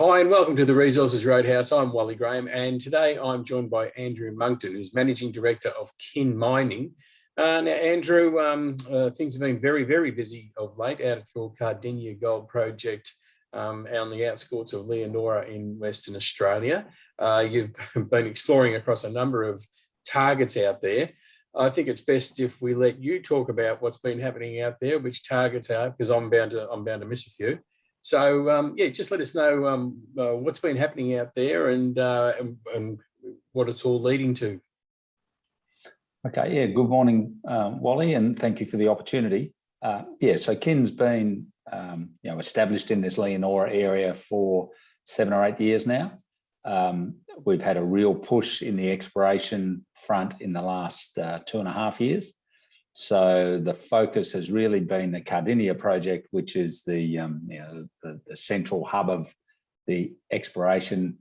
Hi and welcome to the Resources Roadhouse. I'm Wally Graham and today I'm joined by Andrew Munckton, who's Managing Director of Kin Mining. Now, Andrew, things have been very busy of late out at your Cardinia Gold Project on the outskirts of Leonora in Western Australia. You've been exploring across a number of targets out there. I think it's best if we let you talk about what's been happening out there, which targets are, because I'm bound to miss a few. So just let us know what's been happening out there and what it's all leading to. Okay, yeah, good morning, Wally, and thank you for the opportunity. So Kin's been established in this Leonora area for 7 or 8 years now. We've had a real push in the exploration front in the last 2.5 years. So the focus has really been the Cardinia project, which is the central hub of the exploration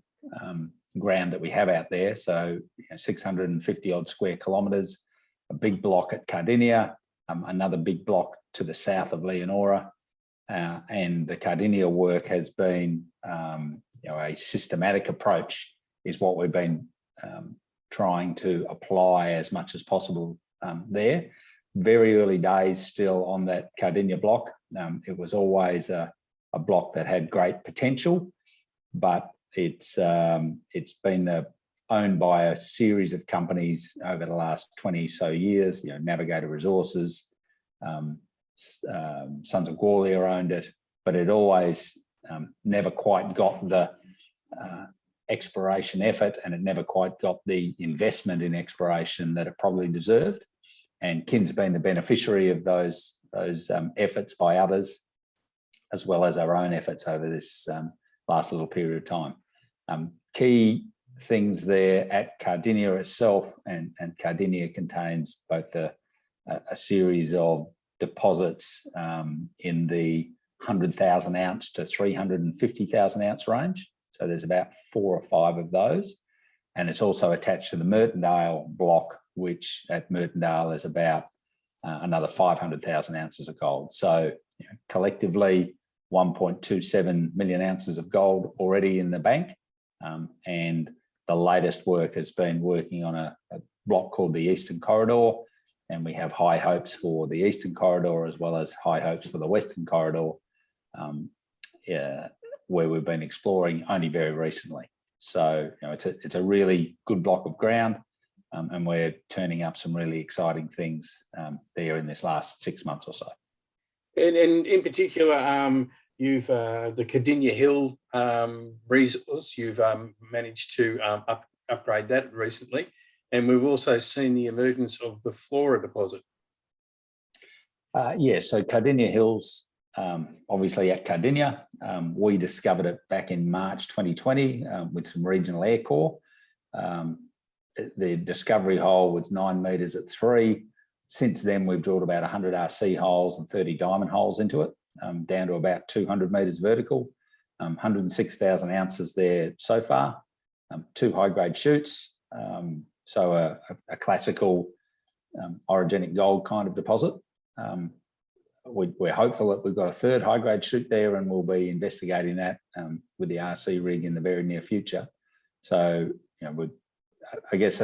ground that we have out there. So 650 odd square kilometres, a big block at Cardinia, another big block to the south of Leonora, and the Cardinia work has been a systematic approach is what we've been trying to apply as much as possible there. Very early days still on that Cardinia block. It was always a block that had great potential, but it's been owned by a series of companies over the last 20 so years. Navigator Resources, Sons of Gwalia owned it, but it always never quite got the exploration effort, and it never quite got the investment in exploration that it probably deserved. And Kin's been the beneficiary of those efforts by others, as well as our own efforts over this last little period of time. Key things there at Cardinia itself, and Cardinia contains both a series of deposits in the 100,000 ounce to 350,000 ounce range. So there's about 4 or 5 of those. And it's also attached to the Mertondale block, which at Mertondale is about another 500,000 ounces of gold. So collectively 1.27 million ounces of gold already in the bank. And the latest work has been working on a block called the Eastern Corridor. And we have high hopes for the Eastern Corridor as well as high hopes for the Western Corridor, where we've been exploring only very recently. So it's a really good block of ground, and we're turning up some really exciting things there in this last 6 months or so. And in particular, you've the Cardinia Hill resource, you've managed to upgrade that recently, and we've also seen the emergence of the Flora deposit. So Cardinia Hills, obviously at Cardinia, we discovered it back in March 2020 with some regional air core. The discovery hole was 9 metres at 3. Since then, we've drilled about 100 RC holes and 30 diamond holes into it, down to about 200 metres vertical, 106,000 ounces there so far, 2 high-grade shoots, so a classical orogenic gold kind of deposit. We're hopeful that we've got a 3rd high-grade shoot there, and we'll be investigating that with the RC rig in the very near future. So, I guess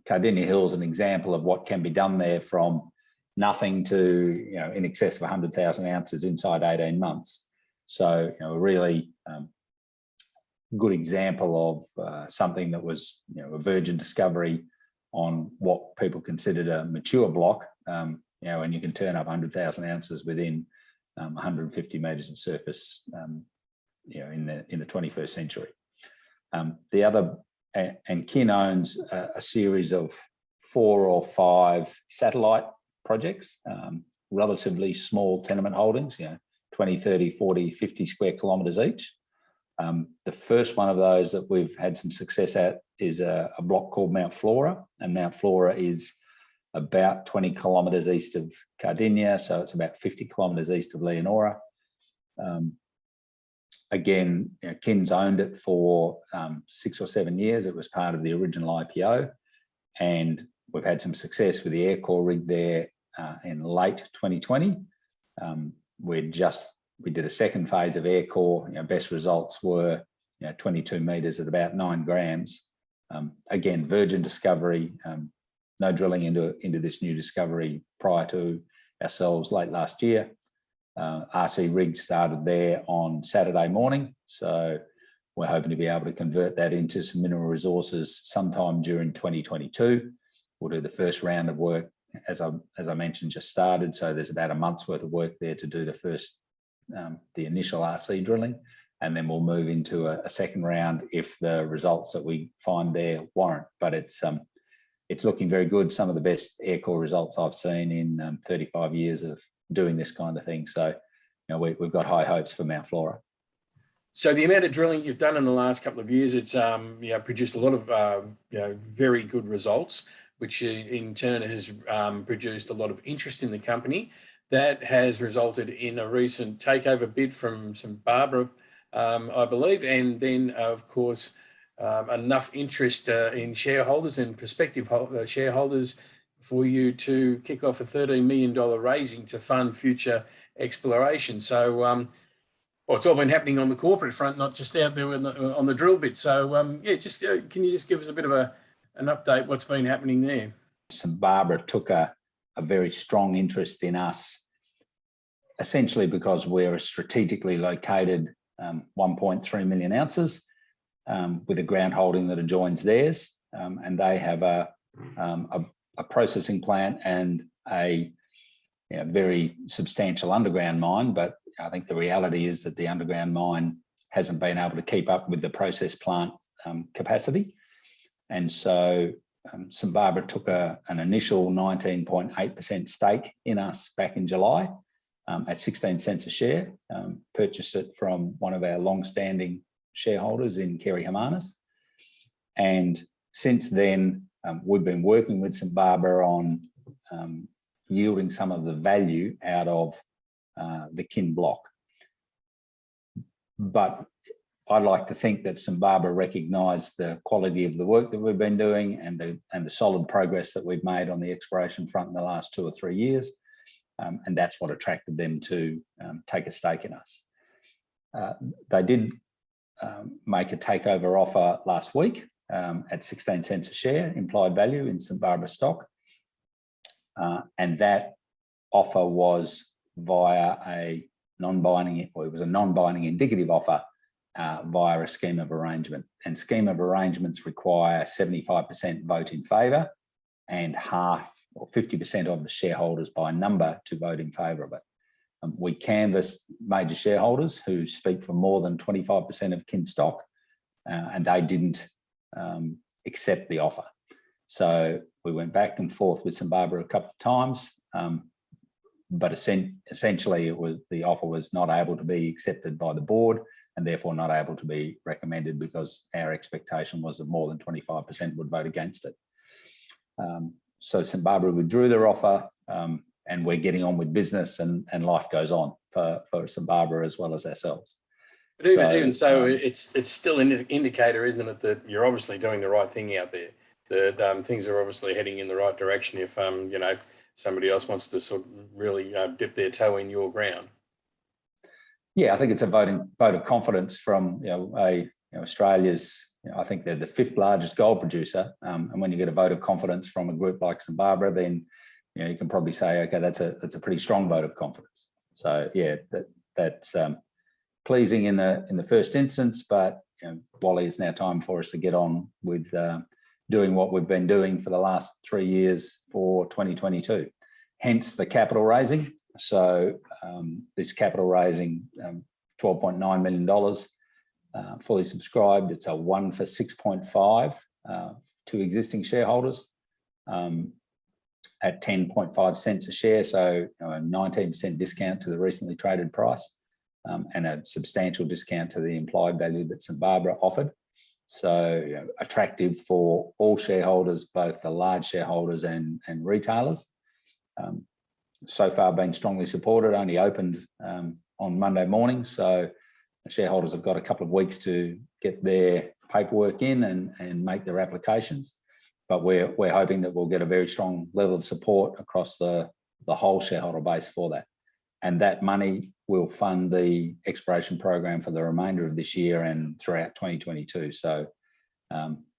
Cardinia Hill is an example of what can be done there from nothing to, in excess of 100,000 ounces inside 18 months. So, a really good example of something that was, a virgin discovery on what people considered a mature block. And you can turn up 100,000 ounces within 150 metres of surface, in the 21st century. The other, and Kin owns a series of 4 or 5 satellite projects, relatively small tenement holdings, 20, 30, 40, 50 square kilometres each. The first one of those that we've had some success at is a block called Mount Flora, and Mount Flora is about 20 kilometres east of Cardinia, so it's about 50 kilometres east of Leonora. Again, Kin's owned it for 6 or 7 years. It was part of the original IPO, and we've had some success with the air core rig there in late 2020. We did a second phase of air core. Best results were 22 meters at about 9 grams. Again, virgin discovery, no drilling into this new discovery prior to ourselves late last year. RC rig started there on Saturday morning, so we're hoping to be able to convert that into some mineral resources sometime during 2022. We'll do the first round of work, as I mentioned, just started, so there's about a month's worth of work there to do the initial RC drilling, and then we'll move into a second round if the results that we find there warrant. But it's looking very good. Some of the best air core results I've seen in 35 years of doing this kind of thing. So, we've got high hopes for Mount Flora. So the amount of drilling you've done in the last couple of years, it's produced a lot of very good results, which in turn has produced a lot of interest in the company. That has resulted in a recent takeover bid from St Barbara, I believe, and then of course enough interest in shareholders and prospective shareholders for you to kick off a $13 million raising to fund future exploration. So it's all been happening on the corporate front, not just out there on the drill bit. So can you just give us a bit of an update what's been happening there? St Barbara took a very strong interest in us, essentially because we're a strategically located 1.3 million ounces with a ground holding that adjoins theirs, and they have a processing plant and a very substantial underground mine. But I think the reality is that the underground mine hasn't been able to keep up with the process plant capacity, and so St Barbara took an initial 19.8% stake in us back in July at 16 cents a share, purchased it from one of our long-standing shareholders in Kerry Hermanas. And since then, we've been working with St Barbara on yielding some of the value out of the Kin block. But I'd like to think that St Barbara recognised the quality of the work that we've been doing and the solid progress that we've made on the exploration front in the last 2 or 3 years. And that's what attracted them to take a stake in us. They did make a takeover offer last week at 16 cents a share, implied value in St Barbara stock. And that offer was via a non-binding, or it was a non-binding indicative offer via a scheme of arrangement. And scheme of arrangements require 75% vote in favour and half or 50% of the shareholders by number to vote in favour of it. We canvassed major shareholders who speak for more than 25% of Kin stock, and they didn't accept the offer. So we went back and forth with St Barbara a couple of times, but essentially the offer was not able to be accepted by the board and therefore not able to be recommended because our expectation was that more than 25% would vote against it. So St Barbara withdrew their offer, and we're getting on with business, and life goes on for St Barbara as well as ourselves. But even so, it's still an indicator, isn't it, that you're obviously doing the right thing out there. That things are obviously heading in the right direction if somebody else wants to sort of really dip their toe in your ground. Yeah, I think it's a vote of confidence from Australia's. I think they're the 5th largest gold producer, and when you get a vote of confidence from a group like St Barbara, then you can probably say, okay, that's a pretty strong vote of confidence. So yeah, that's pleasing in the first instance, but Wally, it's now time for us to get on with doing what we've been doing for the last 3 years for 2022. Hence the capital raising. So this capital raising, $12.9 million, fully subscribed. It's a 1 for 6.5 to existing shareholders at 10.5 cents a share. So a 19% discount to the recently traded price and a substantial discount to the implied value that St Barbara offered. So attractive for all shareholders, both the large shareholders and retailers. So far been strongly supported, only opened on Monday morning. So shareholders have got a couple of weeks to get their paperwork in and make their applications. But we're hoping that we'll get a very strong level of support across the whole shareholder base for that. And that money will fund the exploration program for the remainder of this year and throughout 2022. So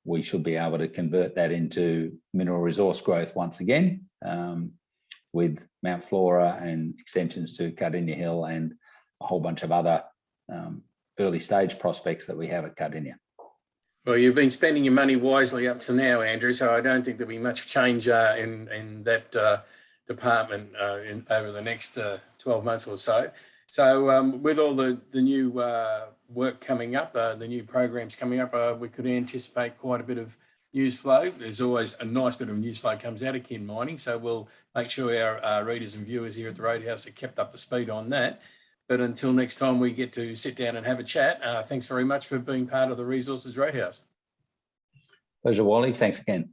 we should be able to convert that into mineral resource growth once again, with Mount Flora and extensions to Cardinia Hill and a whole bunch of other early stage prospects that we have at Cardinia. Well, you've been spending your money wisely up to now, Andrew, so I don't think there'll be much change in that department over the next 12 months or so. So with all the new work coming up, the new programs coming up, we could anticipate quite a bit of news flow. There's always a nice bit of news flow comes out of Kin Mining, so we'll make sure our readers and viewers here at the Roadhouse are kept up to speed on that. But until next time we get to sit down and have a chat, thanks very much for being part of the Resources Roadhouse. Pleasure, Wally. Thanks again.